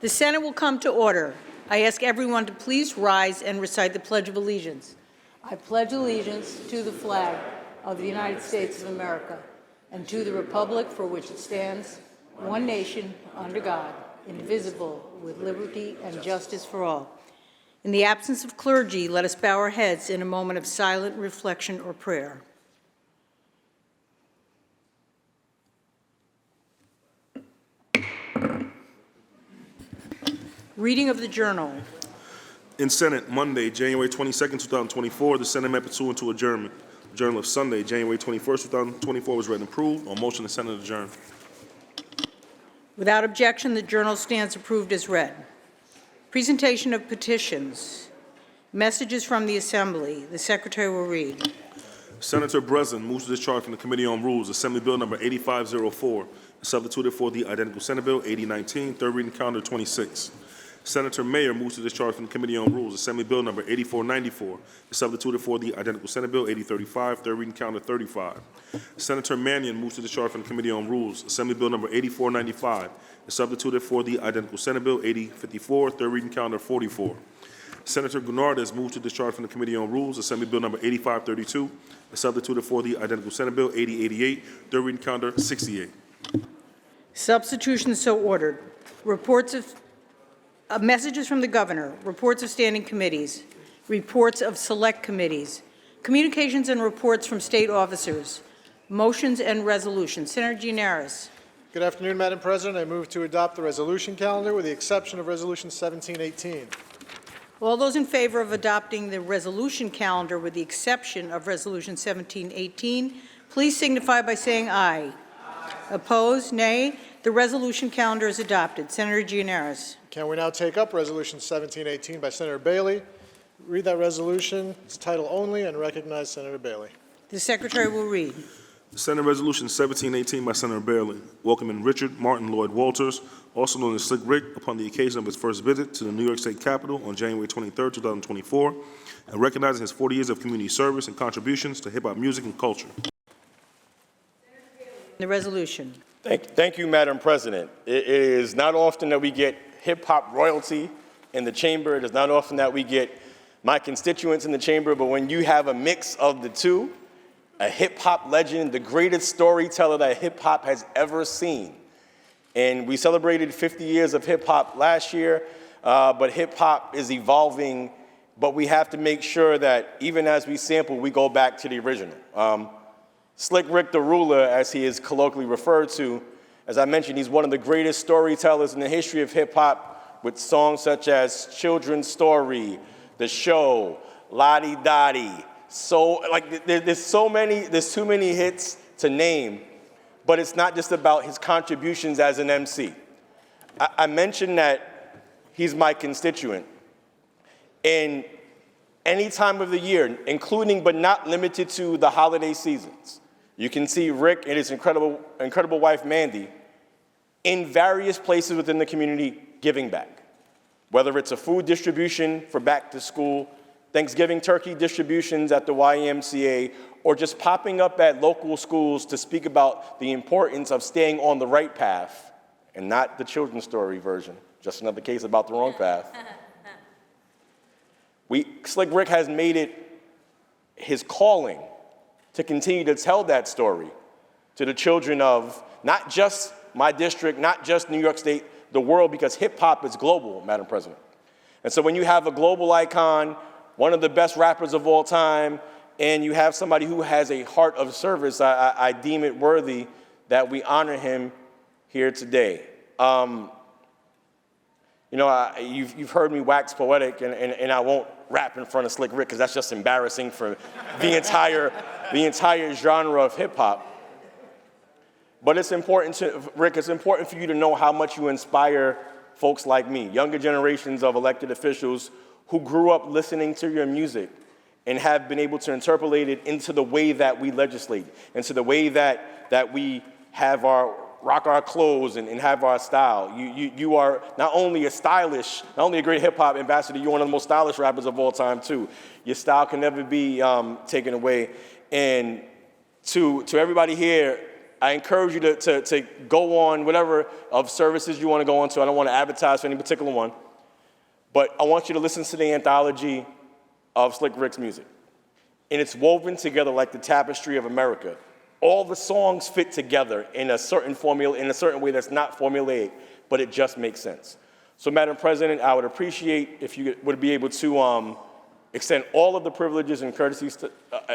The Senate will come to order. I ask everyone to please rise and recite the Pledge of Allegiance. I pledge allegiance to the flag of the United States of America and to the republic for which it stands, one nation, under God, indivisible, with liberty and justice for all. In the absence of clergy, let us bow our heads in a moment of silent reflection or prayer. Reading of the Journal. In Senate, Monday, January 22nd, 2024, the Senate met pursuant to adjournment. The Journal of Sunday, January 21st, 2024 was read and approved. On motion, the Senate adjourned. Without objection, the Journal stands approved as read. Presentation of petitions. Messages from the Assembly. The Secretary will read. Senator Breslin moves to discharge from the Committee on Rules Assembly Bill number 8504, substituted for the identical Senate Bill 8019, third reading calendar 26. Senator Mayer moves to discharge from the Committee on Rules Assembly Bill number 8494, substituted for the identical Senate Bill 8035, third reading calendar 35. Senator Mannion moves to discharge from the Committee on Rules Assembly Bill number 8495, substituted for the identical Senate Bill 8054, third reading calendar 44. Senator Gurnardez moves to discharge from the Committee on Rules Assembly Bill number 8532, substituted for the identical Senate Bill 8088, third reading calendar 68. Substitution so ordered. Reports of messages from the Governor, reports of standing committees, reports of select committees, communications and reports from state officers, motions and resolutions. Senator Gianaris. Good afternoon, Madam President. I move to adopt the resolution calendar with the exception of Resolution 1718. All those in favor of adopting the resolution calendar with the exception of Resolution 1718, please signify by saying aye. Opposed, nay. The resolution calendar is adopted. Senator Gianaris. Can we now take up Resolution 1718 by Senator Bailey? Read that resolution, its title only, and recognize Senator Bailey. The Secretary will read. Senate Resolution 1718 by Senator Bailey, welcoming Richard Martin Lloyd Walters, also known as Slick Rick, upon the occasion of his first visit to the New York State Capitol on January 23, 2024, and recognizing his 40 years of community service and contributions to hip-hop music and culture. The resolution. Thank you, Madam President. It is not often that we get hip-hop royalty in the chamber. It is not often that we get my constituents in the chamber, but when you have a mix of the two, a hip-hop legend, the greatest storyteller that hip-hop has ever seen. And we celebrated 50 years of hip-hop last year, but hip-hop is evolving, but we have to make sure that even as we sample, we go back to the original. Slick Rick the Ruler, as he is colloquially referred to, as I mentioned, he's one of the greatest storytellers in the history of hip-hop, with songs such as Children's Story, The Show, Lottie Dottie. So, there's too many hits to name, but it's not just about his contributions as an MC. I mentioned that he's my constituent. And any time of the year, including but not limited to the holiday seasons, you can see Rick and his incredible wife, Mandy, in various places within the community giving back. Whether it's a food distribution for back to school, Thanksgiving turkey distributions at the YMCA, or just popping up at local schools to speak about the importance of staying on the right path and not the Children's Story version, just another case about the wrong path. Slick Rick has made it his calling to continue to tell that story to the children of not just my district, not just New York State, the world, because hip-hop is global, Madam President. And so when you have a global icon, one of the best rappers of all time, and you have somebody who has a heart of service, I deem it worthy that we honor him here today. You've heard me wax poetic, and I won't rap in front of Slick Rick because that's just embarrassing for the entire genre of hip hop. But it's important Rick, it's important for you to know how much you inspire folks like me, younger generations of elected officials who grew up listening to your music and have been able to interpolate it into the way that we legislate, into the way that we have rock our clothes and have our style. You are not only a great hip-hop ambassador, you're one of the most stylish rappers of all time, too. Your style can never be taken away. And to everybody here, I encourage you to go on whatever of services you want to go on to. I don't want to advertise for any particular one. But I want you to listen to the anthology of Slick Rick's music. And it's woven together like the tapestry of America. All the songs fit together in a certain formula, in a certain way that's not formulaic, but it just makes sense. So, Madam President, I would appreciate if you would be able to extend all of the privileges and courtesies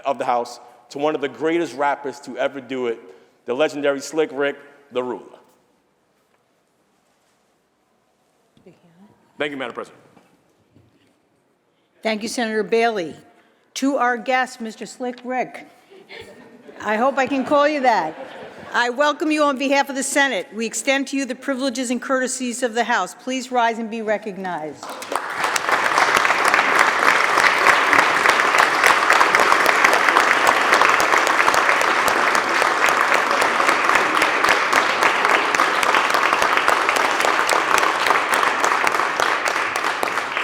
of the House to one of the greatest rappers to ever do it, the legendary Slick Rick, the Ruler. Thank you, Madam President. Thank you, Senator Bailey. To our guest, Mr. Slick Rick. I hope I can call you that. I welcome you on behalf of the Senate. We extend to you the privileges and courtesies of the House. Please rise and be recognized.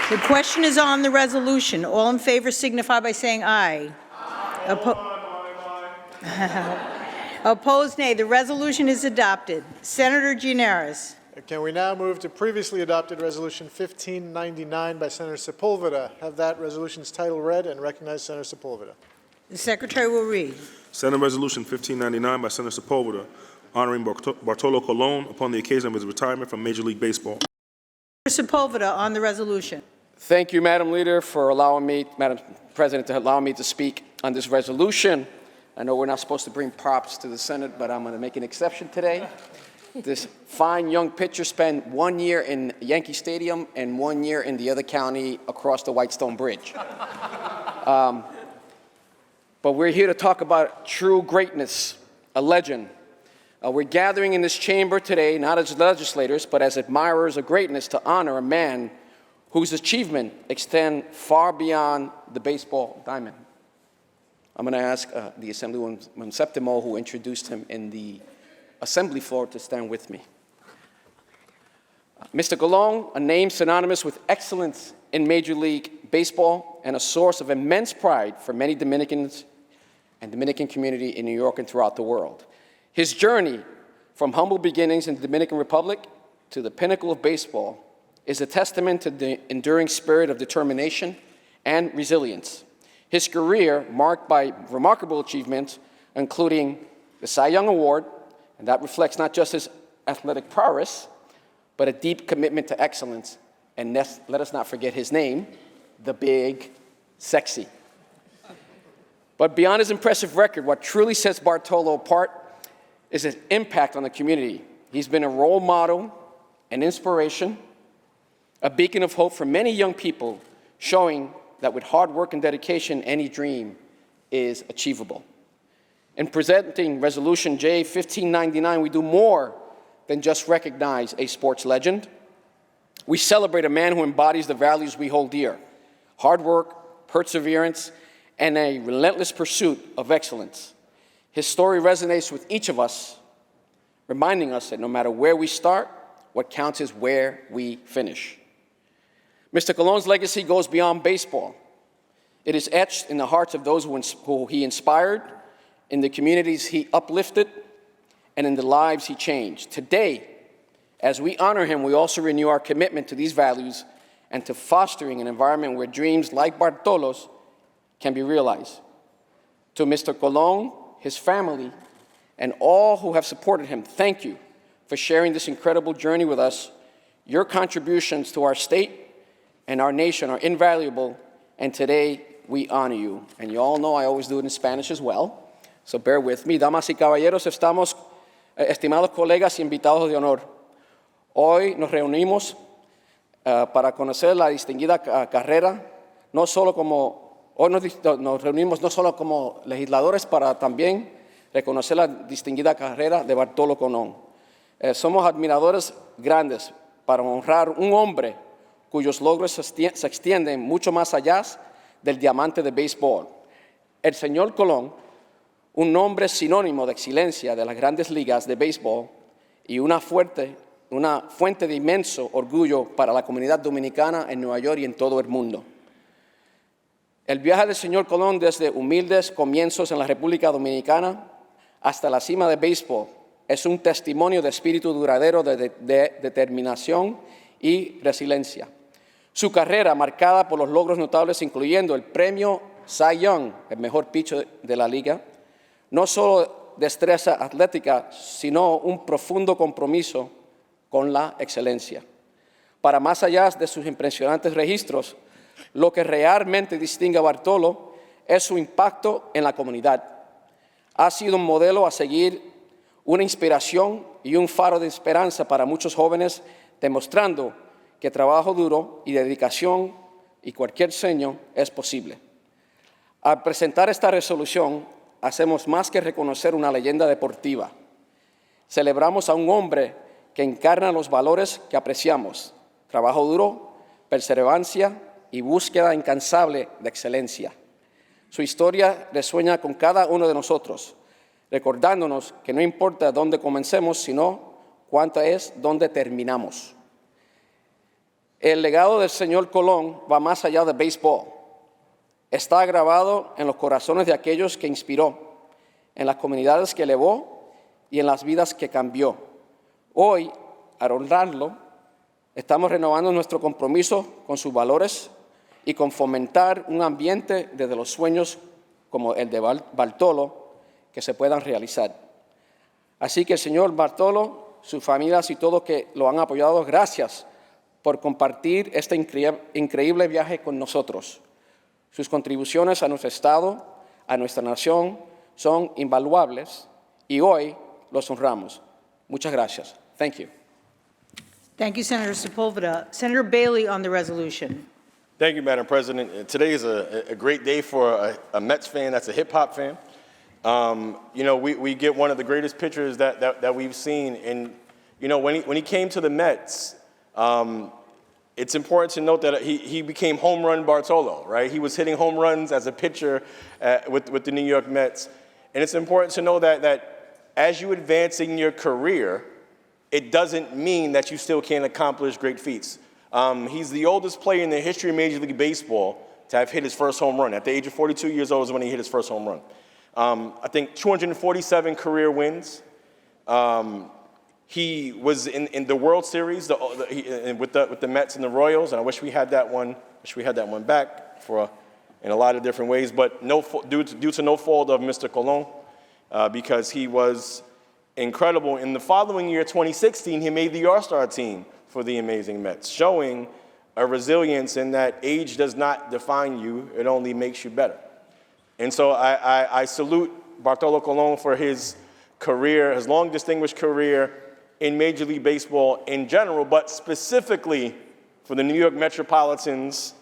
The question is on the resolution. All in favor signify by saying aye. Opposed, nay. The resolution is adopted. Senator Gianaris. Can we now move to previously adopted Resolution 1599 by Senator Sepulveda? Have that resolution's title read and recognize Senator Sepulveda. The Secretary will read. Senate Resolution 1599 by Senator Sepulveda, honoring Bartolo Colon upon the occasion of his retirement from Major League Baseball. Senator Sepulveda on the resolution. Thank you, Madam Leader, for allowing me, Madam President, to allow me to speak on this resolution. I know we're not supposed to bring props to the Senate, but I'm going to make an exception today. This fine young pitcher spent 1 year in Yankee Stadium and 1 year in the other county across the Whitestone Bridge. But we're here to talk about true greatness, a legend. We're gathering in this chamber today, not as legislators, but as admirers of greatness to honor a man whose achievement extend far beyond the baseball diamond. I'm going to ask the Assemblywoman Septimo, who introduced him in the Assembly floor, to stand with me. Mr. Colon, a name synonymous with excellence in Major League Baseball and a source of immense pride for many Dominicans and Dominican community in New York and throughout the world. His journey from humble beginnings in the Dominican Republic to the pinnacle of baseball is a testament to the enduring spirit of determination and resilience. His career, marked by remarkable achievements, including the Cy Young Award, and that reflects not just his athletic prowess, but a deep commitment to excellence. And let us not forget his name, the Big Sexy. But beyond his impressive record, what truly sets Bartolo apart is his impact on the community. He's been a role model, an inspiration, a beacon of hope for many young people, showing that with hard work and dedication, any dream is achievable. In presenting Resolution J 1599, we do more than just recognize a sports legend. We celebrate a man who embodies the values we hold dear: hard work, perseverance, and a relentless pursuit of excellence. His story resonates with each of us, reminding us that no matter where we start, what counts is where we finish. Mr. Colon's legacy goes beyond baseball. It is etched in the hearts of those who he inspired, in the communities he uplifted, and in the lives he changed. Today, as we honor him, we also renew our commitment to these values and to fostering an environment where dreams like Bartolo's can be realized. To Mr. Colon, his family, and all who have supported him, thank you for sharing this incredible journey with us. Your contributions to our state and our nation are invaluable, and today we honor you. And you all know I always do it in Spanish as well, so bear with me. Damas y caballeros, estamos, estimados colegas y invitados de honor. Hoy nos reunimos para conocer la distinguida carrera, hoy nos reunimos no solo como legisladores para también reconocer la distinguida carrera de Bartolo Colon. Somos admiradores grandes para honrar un hombre cuyos logros se extienden mucho más allá del diamante de béisbol. El señor Colon, un nombre sinónimo de excelencia de las grandes ligas de béisbol y una fuente de inmenso orgullo para la comunidad dominicana en Nueva York y en todo el mundo. El viaje del señor Colon desde humildes comienzos en la República Dominicana hasta la cima de béisbol es un testimonio de espíritu duradero de determinación y resiliencia. Su carrera, marcada por los logros notables, incluyendo el premio Cy Young, el mejor pitcher de la liga, no solo destreza atlética, sino un profundo compromiso con la excelencia. Para más allá de sus impresionantes registros, lo que realmente distingue a Bartolo es su impacto en la comunidad. Ha sido un modelo a seguir, una inspiración y un faro de esperanza para muchos jóvenes, demostrando que trabajo duro y dedicación y cualquier sueño es posible. Al presentar esta resolución, hacemos más que reconocer una leyenda deportiva. Celebramos a un hombre que encarna los valores que apreciamos: trabajo duro, perseverancia y búsqueda incansable de excelencia. Su historia resuena con cada uno de nosotros, recordándonos que no importa dónde comencemos, sino cuánto es dónde terminamos. El legado del señor Colón va más allá del béisbol. Está grabado en los corazones de aquellos que inspiró, en las comunidades que elevó y en las vidas que cambió. Hoy, al honrarlo, estamos renovando nuestro compromiso con sus valores y con fomentar un ambiente desde los sueños como el de Bartolo que se puedan realizar. Así que, señor Bartolo, sus familias y todos que lo han apoyado, gracias por compartir este increíble viaje con nosotros. Sus contribuciones a nuestro Estado, a nuestra nación, son invaluables y hoy los honramos. Muchas gracias. Thank you. Thank you, Senator Sepulveda. Senator Bailey on the resolution. Thank you, Madam President. Today is a great day for a Mets fan that's a hip-hop fan. You know, we get one of the greatest pitchers that we've seen. And, you know, when he came to the Mets, it's important to note that he became home run Bartolo, right? He was hitting home runs as a pitcher with the New York Mets. And it's important to know that as you advance in your career, it doesn't mean that you still can't accomplish great feats. He's the oldest player in the history of Major League Baseball to have hit his first home run. At the age of 42 years old is when he hit his first home run. I think 247 career wins. He was in the World Series with the Mets and the Royals, and I wish we had that one. Back in a lot of different ways, but due to no fault of Mr. Colon, because he was incredible. In the following year, 2016, he made the All-Star team for the amazing Mets, showing a resilience in that age does not define you; it only makes you better. And so I salute Bartolo Colon for his career, his long distinguished career in Major League Baseball in general, but specifically for the New York Metropolitans,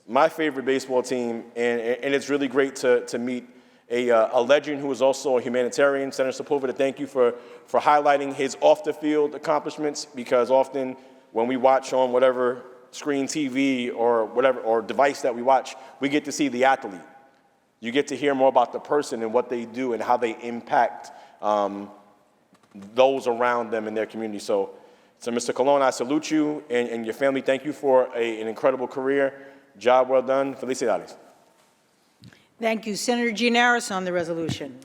my favorite baseball team. And it's really great to meet a legend who is also a humanitarian. Senator Sepulveda, thank you for highlighting his off-the-field accomplishments, because often when we watch on whatever screen TV or whatever or device that we watch, we get to see the athlete. You get to hear more about the person and what they do and how they impact those around them in their community. So Mr. Colon, I salute you and your family. Thank you for an incredible career. Job well done. Felicidades. Thank you. Senator Gianaris on the resolution.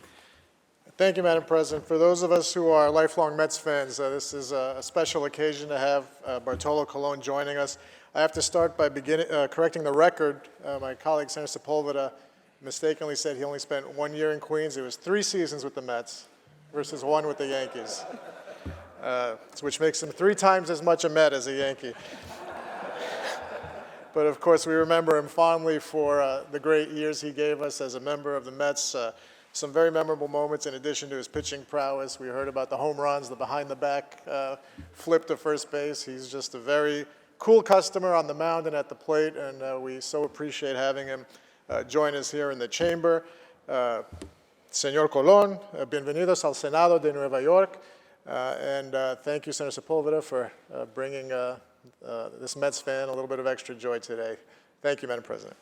Thank you, Madam President. For those of us who are lifelong Mets fans, this is a special occasion to have Bartolo Colon joining us. I have to start by correcting the record. My colleague, Senator Sepulveda, mistakenly said he only spent 1 year in Queens. It was 3 seasons with the Mets versus 1 with the Yankees, which makes him 3 times as much a Met as a Yankee. But of course, we remember him fondly for the great years he gave us as a member of the Mets. Some very memorable moments in addition to his pitching prowess. We heard about the home runs, the behind-the-back flip to first base. He's just a very cool customer on the mound and at the plate, and we so appreciate having him join us here in the chamber. Señor Colon, bienvenidos al Senado de Nueva York, and thank you, Senator Sepulveda, for bringing this Mets fan a little bit of extra joy today. Thank you, Madam President.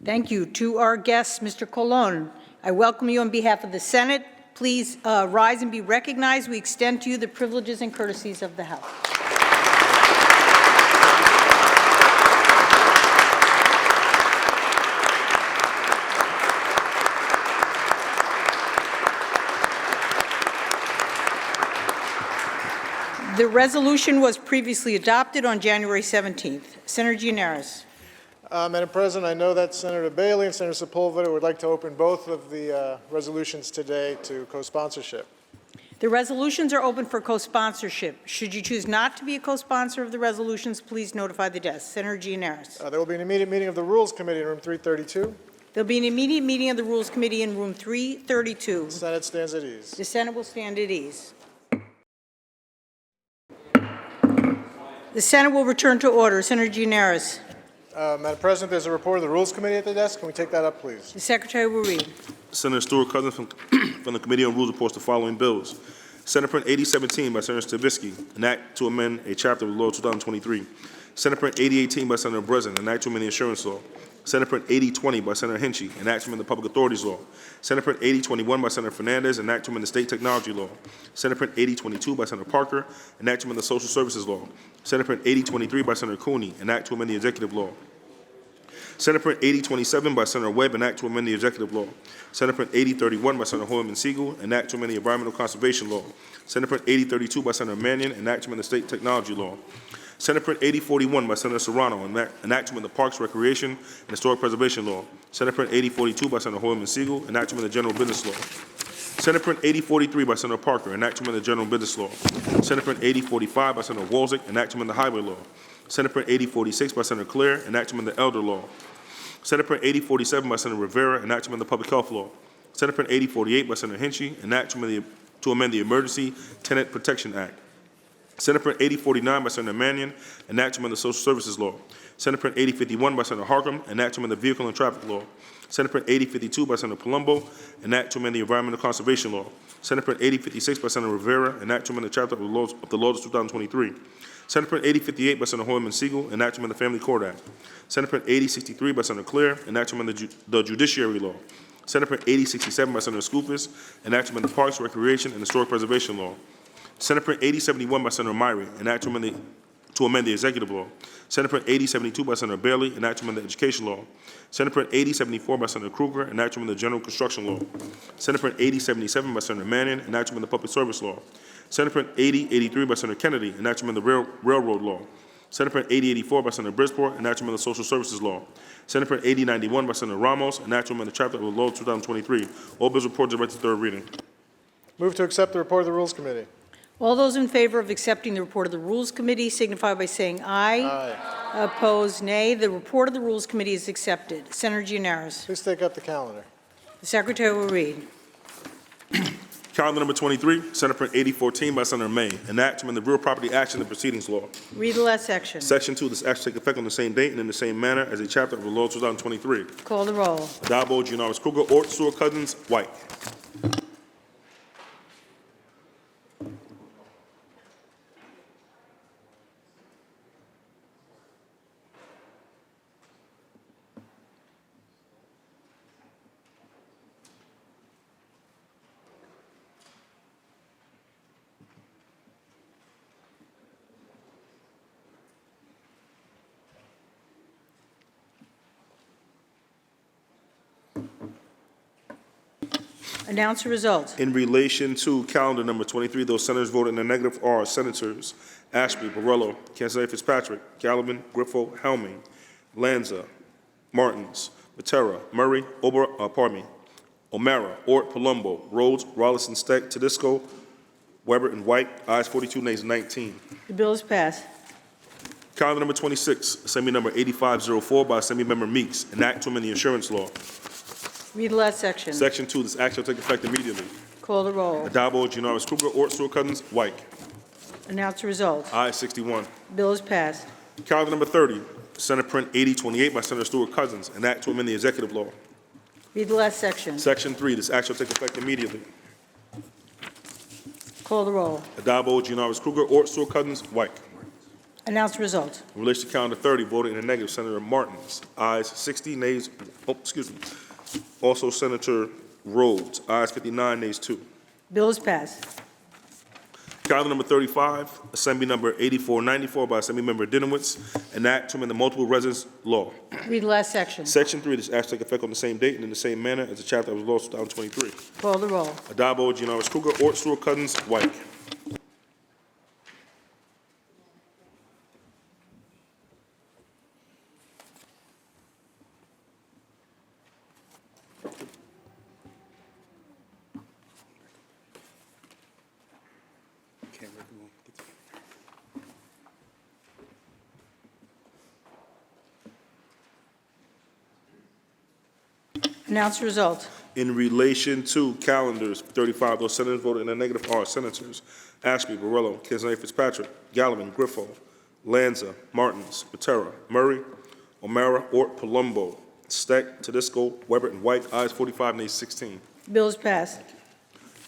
Thank you. To our guest, Mr. Colon, I welcome you on behalf of the Senate. Please rise and be recognized. We extend to you the privileges and courtesies of the House. The resolution was previously adopted on January 17th. Senator Gianaris. Madam President, I know that Senator Bailey and Senator Sepulveda would like to open both of the resolutions today to co-sponsorship. The resolutions are open for co-sponsorship. Should you choose not to be a co-sponsor of the resolutions, please notify the desk. Senator Gianaris. There will be an immediate meeting of the Rules Committee in room 332. There'll be an immediate meeting of the Rules Committee in room 332. The Senate stands at ease. The Senate will stand at ease. The Senate will return to order. Senator Gianaris. Madam President, there's a report of the Rules Committee at the desk. Can we take that up, please? The Secretary will read. Senator Stewart-Cousins from the Committee on Rules reports the following bills. Senate Print 8017 by Senator Stavisky, an act to amend a chapter of the law 2023. Senate Print 8018 by Senator Breslin, an act to amend the insurance law. Senate Print 8020 by Senator Hinchy, an act to amend the public authorities law. Senate Print 8021 by Senator Fernandez, an act to amend the state technology law. Senate Print 8022 by Senator Parker, an act to amend the social services law. Senate Print 8023 by Senator Cooney, an act to amend the executive law. Senate Print 8027 by Senator Webb, an act to amend the executive law. Senate Print 8031 by Senator Hoyman Siegel, an act to amend the environmental conservation law. Senate Print 8032 by Senator Mannion, an act to amend the state technology law. Senate Print 8041 by Senator Serrano, an act to amend the Parks, Recreation, and Historic Preservation law. Senate Print 8042 by Senator Hoyman Siegel, an act to amend the general business law. Senate Print 8043 by Senator Parker, an act to amend the general business law. Senate Print 8045 by Senator Walczak, an act to amend the highway law. Senate Print 8046 by Senator Claire, an act to amend the elder law. Senate Print 8047 by Senator Rivera, an act to amend the public health law. Senate Print 8048 by Senator Hinchy, an act to amend the Emergency Tenant Protection Act. Senate Print 8049 by Senator Mannion, an act to amend the social services law. Senate Print 8051 by Senator Harkam, an act to amend the vehicle and traffic law. Senate Print 8052 by Senator Palumbo, an act to amend the environmental conservation law. Senate Print 8056 by Senator Rivera, an act to amend the chapter of the laws of 2023. Senate Print 8058 by Senator Hoyman Siegel, an act to amend the Family Court Act. Senate Print 8063 by Senator Claire, an act to amend the Judiciary Law. Senate Print 8067 by Senator Skoufis, an act to amend the Parks, Recreation, and Historic Preservation Law. Senate Print 8071 by Senator Myrie, an act to amend the Executive Law. Senate Print 8072 by Senator Bailey, an act to amend the Education Law. Senate Print 8074 by Senator Kruger, an act to amend the General Construction Law. Senate Print 8077 by Senator Mannion, an act to amend the Public Service Law. Senate Print 8083 by Senator Kennedy, an act to amend the Railroad Law. Senate Print 8084 by Senator Bridgeport, an act to amend the Social Services Law. Senate Print 8091 by Senator Ramos, an act to amend the chapter of the law 2023. All bills reported direct to third reading. Move to accept the report of the Rules Committee. All those in favor of accepting the report of the Rules Committee signify by saying aye. Aye. Opposed, nay. The report of the Rules Committee is accepted. Senator Gianaris. Please take up the calendar. The Secretary will read. Calendar number 23, Senate Print 8014 by Senator May, an act to amend the Real Property Action and Proceedings Law. Read the last section. Section 2, this act shall take effect on the same date and in the same manner as a chapter of the law 2023. Call the roll. Addabbo, Gianaris Kruger, Ort, Stewart-Cousins, White. Announce the result. In relation to calendar number 23, those senators voted in the negative are Senators Ashby, Borrello, Cancela Fitzpatrick, Gallivan, Griffo, Helming, Lanza, Martins, Matera, Murray, O'Mara, Ort, Palumbo, Rhodes, Rollison, Steck, Tedisco, Weber, and White. Ayes 42, nays 19. The bill is passed. Calendar number 26, Assembly number 8504 by Assemblymember Meeks, an act to amend the insurance law. Read the last section. Section 2, this act shall take effect immediately. Call the roll. Addabbo, Gianaris Kruger, Ort, Stewart-Cousins, White. Announce the result. Ayes 61. Bill is passed. Calendar number 30, Senate Print 8028 by Senator Stewart-Cousins, an act to amend the executive law. Read the last section. Section 3, this act shall take effect immediately. Call the roll. Addabbo, Gianaris Kruger, Ort, Stewart-Cousins, White. Announce the result. In relation to calendar 30, voted in the negative, Senator Martins. Ayes 60, nays, also Senator Rhodes. Ayes 59, nays 2. Bill is passed. Calendar number 35, Assembly number 8494 by Assemblymember Dinowitz, an act to amend the multiple residence law. Read the last section. Section 3, this act shall take effect on the same date and in the same manner as the chapter of the law 2023. Call the roll. Addabbo, Gianaris Kruger, Ort, Stewart-Cousins, White. Announce the result. In relation to calendars, 35, those senators voted in the negative are Senators Ashby, Borrello, Kinsale Fitzpatrick, Gallivan, Griffo, Lanza, Martins, Matera, Murray, O'Mara, Ort, Palumbo, Steck, Tedisco, Weber, and White. Ayes 45, nays 16. The bill is passed.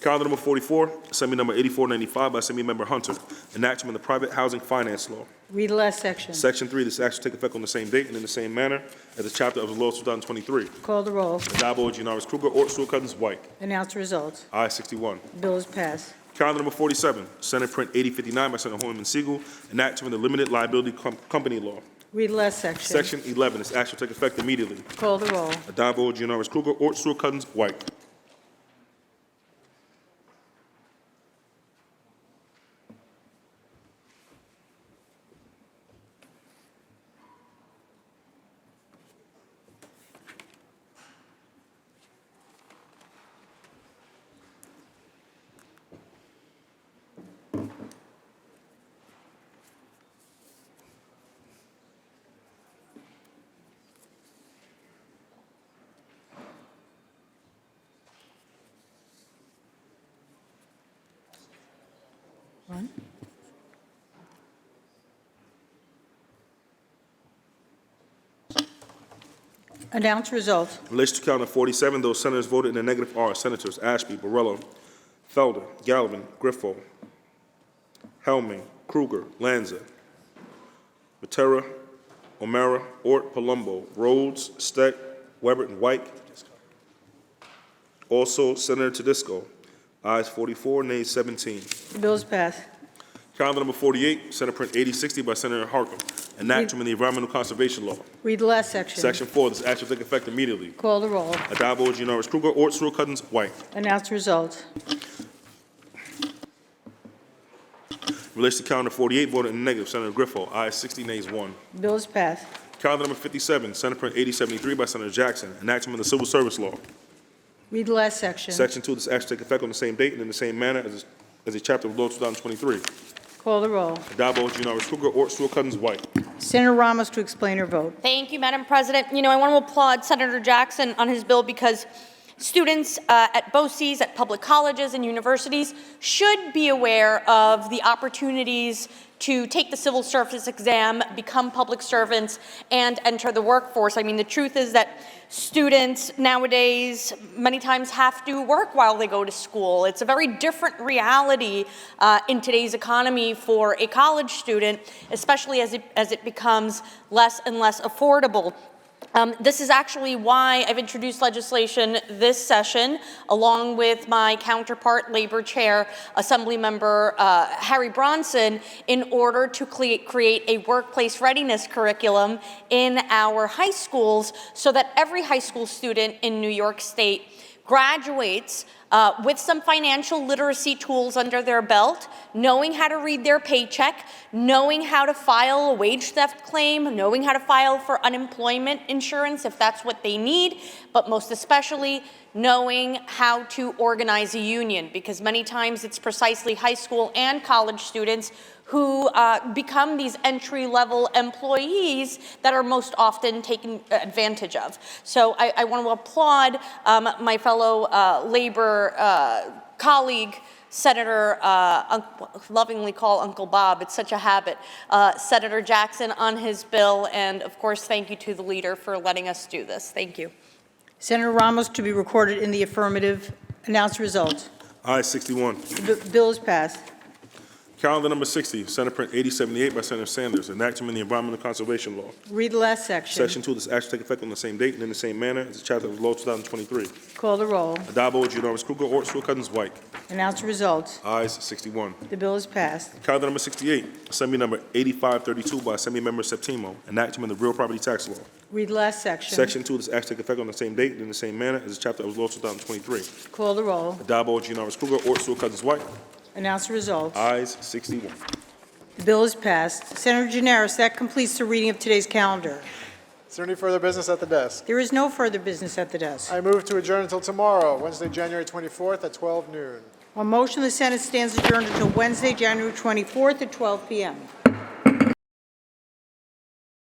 Calendar number 44, Assembly number 8495 by Assembly Member Hunter, enactment of the Private Housing Finance Law. Read the last section. Section 3, this act shall take effect on the same date and in the same manner as the chapter of the law 2023. Call the roll. Addabbo, Gianaris Kruger, Ort, Stewart Cousins, White. Announce the result. Ayes 61. The bill is passed. Calendar number 47, Senate Print 8059 by Senator Holman Siegel, enactment of the Limited Liability Company Law. Read the last section. Section 11, this act shall take effect immediately. Call the roll. Addabbo, Gianaris Kruger, Ort, Stewart Cousins, White. One. Announce result. In relation to calendar 47, those senators voted in the negative are Senators Ashby, Borrello, Felder, Gallivan, Griffo, Helming, Kruger, Lanza, Matera, O'Mara, Ort, Palumbo, Rhodes, Steck, Weber, and White. Also, Senator Tedisco. Ayes 44, nays 17. The bill is passed. Calendar number 48, Senate Print 8060 by Senator Harkin, enactment of the Environmental Conservation Law. Read the last section. Section 4, this act shall take effect immediately. Call the roll. Addabbo, Gianaris Kruger, Ort, Stewart Cousins, White. Announce the result. In relation to calendar 48, voted in the negative, Senator Griffo. Ayes 60, nays 1. The bill is passed. Calendar number 57, Senate Print 8073 by Senator Jackson, enactment of the Civil Service Law. Read the last section. Section 2, this act shall take effect on the same date and in the same manner as a chapter of law 2023. Call the roll. Addabbo, Gianaris Kruger, Ort, Stewart Cousins, White. Senator Ramos to explain her vote. Thank you, Madam President. You know, I want to applaud Senator Jackson on his bill because students at BOCES, at public colleges and universities, should be aware of the opportunities to take the civil service exam, become public servants, and enter the workforce. I mean, the truth is that students nowadays many times have to work while they go to school. It's a very different reality in today's economy for a college student, especially as it becomes less and less affordable. This is actually why I've introduced legislation this session, along with my counterpart, Labor Chair, Assemblymember Harry Bronson, in order to create a workplace readiness curriculum in our high schools so that every high school student in New York State graduates with some financial literacy tools under their belt, knowing how to read their paycheck, knowing how to file a wage theft claim, knowing how to file for unemployment insurance if that's what they need, but most especially knowing how to organize a union, because many times it's precisely high school and college students who become these entry-level employees that are most often taken advantage of. So I want to applaud my fellow labor colleague, Senator, lovingly call Uncle Bob, it's such a habit, Senator Jackson on his bill, and of course, thank you to the leader for letting us do this. Thank you. Senator Ramos to be recorded in the affirmative. Announce result. Ayes 61. The bill is passed. Calendar number 60, Senate Print 8078 by Senator Sanders, enactment of the Environmental Conservation Law. Read the last section. Section 2, this act shall take effect on the same date and in the same manner as the chapter of law 2023. Call the roll. Addabbo, Gianaris Kruger, Ort, Stewart Cousins, White. Announce the result. Ayes 61. The bill is passed. Calendar number 68, Assembly number 8532 by Assembly Member Septimo, enactment of the Real Property Tax Law. Read the last section. Section 2, this act shall take effect on the same date and in the same manner as the chapter of law 2023. Call the roll. Addabbo, Gianaris Kruger, Ort, Stewart Cousins, White. Announce the result. Ayes 61. The bill is passed. Senator Gianaris, that completes the reading of today's calendar. Is there any further business at the desk? There is no further business at the desk. I move to adjourn until tomorrow, Wednesday, January 24th at 12 noon. On motion, the Senate stands adjourned until Wednesday, January 24th at 12 p.m.